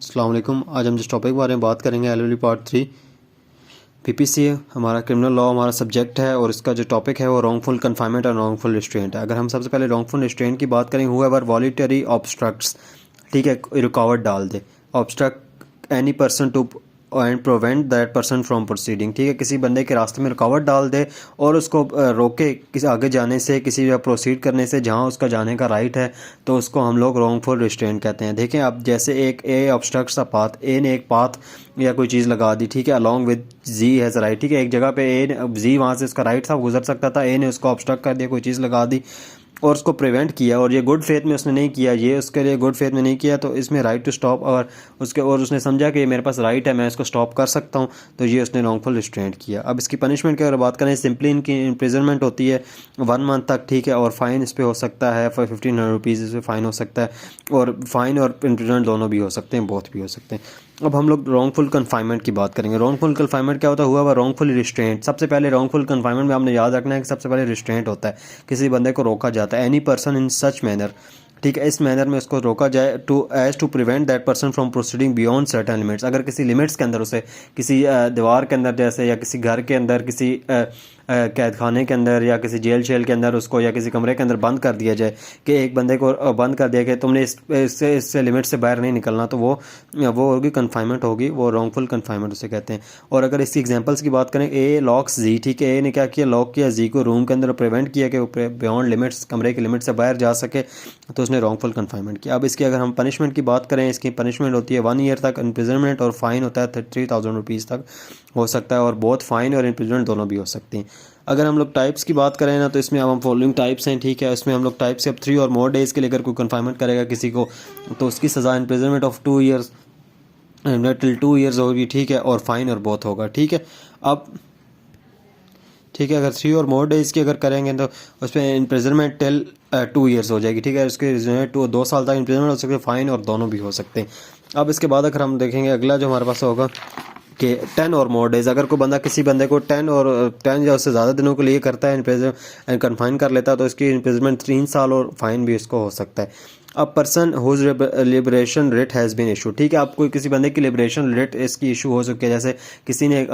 अस्सलाम वालेकुम। आज हम जिस टॉपिक के बारे में बात करेंगे एलएलबी पार्ट 3 पीपीसी हमारा क्रिमिनल लॉ हमारा सब्जेक्ट है और इसका जो टॉपिक है वो रॉन्गफुल कन्फाइनमेंट और रॉन्गफुल रिस्ट्रेंट है। अगर हम सबसे पहले रॉन्गफुल रिस्ट्रेंट की बात करें, हुएवर वॉलंटरी ऑब्स्ट्रक्ट्स, ठीक है, रुकावट डाल दे, obstruct any person to and prevent that person from proceeding, ठीक है, किसी बंदे के रास्ते में रुकावट डाल दे और उसको रोके किसी आगे जाने से, किसी जगह प्रोसीड करने से जहां उसका जाने का राइट है, तो उसको हम लोग रॉन्गफुल रिस्ट्रेंट कहते हैं। देखें अब, जैसे एक ए ऑब्स्ट्रक्ट्स अ पाथ, ए ने एक पाथ या कोई चीज़ लगा दी, ठीक है, along with g has right, ठीक है, एक जगह पे ए जी वहाँ से उसका राइट था, गुजर सकता था, ए ने उसको ऑब्स्ट्रक्ट कर दिया, कोई चीज़ लगा दी और उसको प्रिवेंट किया, और ये गुड फेथ में उसने नहीं किया, ये उसके लिए गुड फेथ में नहीं किया, तो इसमें राइट टू स्टॉप और उसने समझा कि ये मेरे पास राइट है, मैं इसको स्टॉप कर सकता हूँ, तो ये उसने रॉन्गफुल रिस्ट्रेंट किया। अब इसकी पनिशमेंट की अगर बात करें, सिंपली इनकी इम्प्रिजनमेंट होती है 1 मंथ तक, ठीक है, और फाइन इस पर हो सकता है 1500 रुपीज़ इस पर फाइन हो सकता है, और फाइन और इम्प्रिजनमेंट दोनों भी हो सकते हैं, बोथ भी हो सकते हैं। अब हम लोग रॉन्गफुल कन्फाइनमेंट की बात करेंगे। रॉन्गफुल कन्फाइनमेंट क्या होता है? हुआ वह रॉन्गफुल रिस्ट्रेंट। सबसे पहले रॉन्गफुल कन्फाइनमेंट में आपने याद रखना है कि सबसे पहले रिस्ट्रेंट होता है, किसी बंदे को रोका जाता है, any person in such manner, ठीक है, इस मैनर में उसको रोका जाए to prevent that person from proceeding beyond certain limits. अगर किसी लिमिट्स के अंदर उसे किसी दीवार के अंदर जैसे, या किसी घर के अंदर, किसी कैद खाने के अंदर, या किसी जेल शेल के अंदर उसको, या किसी कमरे के अंदर बंद कर दिया जाए कि एक बंदे को बंद कर दिया कि तुमने इससे लिमिट से बाहर नहीं निकलना, तो वो होगी कन्फाइनमेंट होगी, वो रॉन्गफुल कन्फाइनमेंट उसे कहते हैं। और अगर इसकी एग्जांपल्स की बात करें, ए लॉक्स जी, ठीक है, ए ने क्या किया, लॉक किया जी को रूम के अंदर, प्रिवेंट किया कि वो बियॉन्ड लिमिट्स, कमरे की लिमिट से बाहर जा सके, तो उसने रॉन्गफुल कन्फाइनमेंट किया। अब इसकी अगर हम पनिशमेंट की बात करें, इसकी पनिशमेंट होती है 1 ईयर तक इम्प्रिजनमेंट, और फाइन होता है 3000 रुपीज़ तक हो सकता है, और बोथ फाइन और इम्प्रिजनमेंट दोनों भी हो सकती हैं। अगर हम लोग टाइप्स की बात करें ना, तो इसमें हम फॉलोइंग टाइप्स हैं, ठीक है, इसमें हम लोग टाइप्स से अब 3 और मोर डेज़ के लिए अगर कोई कन्फाइनमेंट करेगा किसी को, तो उसकी सज़ा imprisonment of 2 years till 2 years होगी, ठीक है, और फाइन और बोथ होगा, ठीक है। अब ठीक है, अगर 3 और मोर डेज़ की अगर करेंगे तो उस पर इम्प्रिजनमेंट टिल 2 ईयर्स हो जाएगी, ठीक है, उसके 2 साल तक इम्प्रिजनमेंट हो सकते हैं, फाइन और दोनों भी हो सकते हैं। अब इसके बाद अगर हम देखेंगे, अगला जो हमारे पास होगा कि 10 और मोर डेज़, अगर कोई बंदा किसी बंदे को 10 या उससे ज़्यादा दिनों के लिए करता है इम्प्रिजन कन्फाइन कर लेता है, तो इसकी इम्प्रिजनमेंट 3 साल और फाइन भी इसको हो सकता है। A person whose liberation rate has been issue, ठीक है, आप कोई किसी बंदे की लिबरेशन रेट इसकी इशू हो सकती है, जैसे किसी ने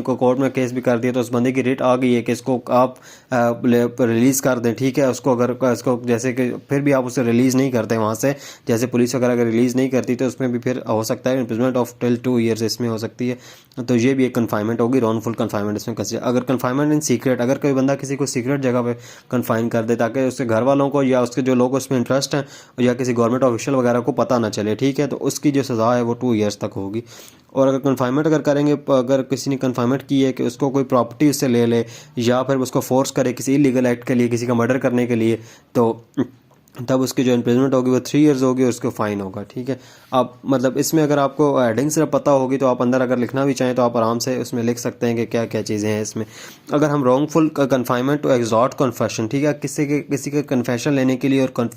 कोर्ट में केस भी कर दिया, तो उस बंदे की रेट आ गई है कि इसको आप रिलीज़ कर दें, ठीक है, उसको अगर इसको जैसे कि फिर भी आप उसे रिलीज़ नहीं करते वहाँ से, जैसे पुलिस वगैरह अगर रिलीज़ नहीं करती, तो उसमें भी फिर हो सकता है इम्प्रिजनमेंट ऑफ टिल 2 ईयर्स इसमें हो सकती है, तो ये भी एक कन्फाइनमेंट होगी, रॉन्गफुल कन्फाइनमेंट इसमें कंसीडर। अगर कन्फाइनमेंट इन सीक्रेट, अगर कोई बंदा किसी को सीक्रेट जगह पे कन्फाइन कर दे ताकि उसके घर वालों को या उसके जो लोग उसमें इंटरेस्ट हैं या किसी गवर्नमेंट ऑफिशियल वगैरह को पता ना चले, ठीक है, तो उसकी जो सज़ा है वो 2 ईयर्स तक होगी। और अगर कन्फाइनमेंट अगर करेंगे, अगर किसी ने कन्फाइनमेंट की है कि उसको कोई प्रॉपर्टी उससे ले ले, या फिर उसको फोर्स करे किसी इलीगल एक्ट के लिए, किसी का मर्डर करने के लिए, तो तब उसकी जो इम्प्रिजनमेंट होगी वो 3 ईयर्स होगी और उसको फ़ाइन होगा, ठीक है। अब मतलब इसमें अगर आपको हेडिंग सिर्फ पता होगी, तो आप अंदर अगर लिखना भी चाहें तो आप आराम से उसमें लिख सकते हैं कि क्या क्या चीज़ें हैं इसमें। अगर हम wrongful confinement to exert confession, ठीक है, किसी के कन्फेशन लेने के लिए और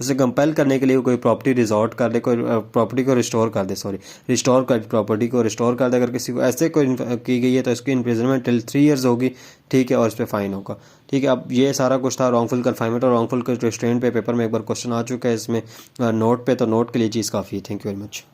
उसे कंपेल करने के लिए कोई प्रॉपर्टी रिजॉर्ट कर दे, कोई प्रॉपर्टी को रिस्टोर कर दे, प्रॉपर्टी को रिस्टोर कर दे, अगर किसी को ऐसे कोई की गई है, तो इसकी इम्प्रिजनमेंट टिल 3 ईयर्स होगी, ठीक है, और इस पर फाइन होगा, ठीक है। अब ये सारा कुछ था रॉन्गफुल कन्फाइनमेंट और रॉन्गफुल रिस्ट्रेंट पे पेपर में एक बार क्वेश्चन आ चुका है इसमें नोट पे, तो नोट के लिए चीज़ काफ़ी है। Thank you very much.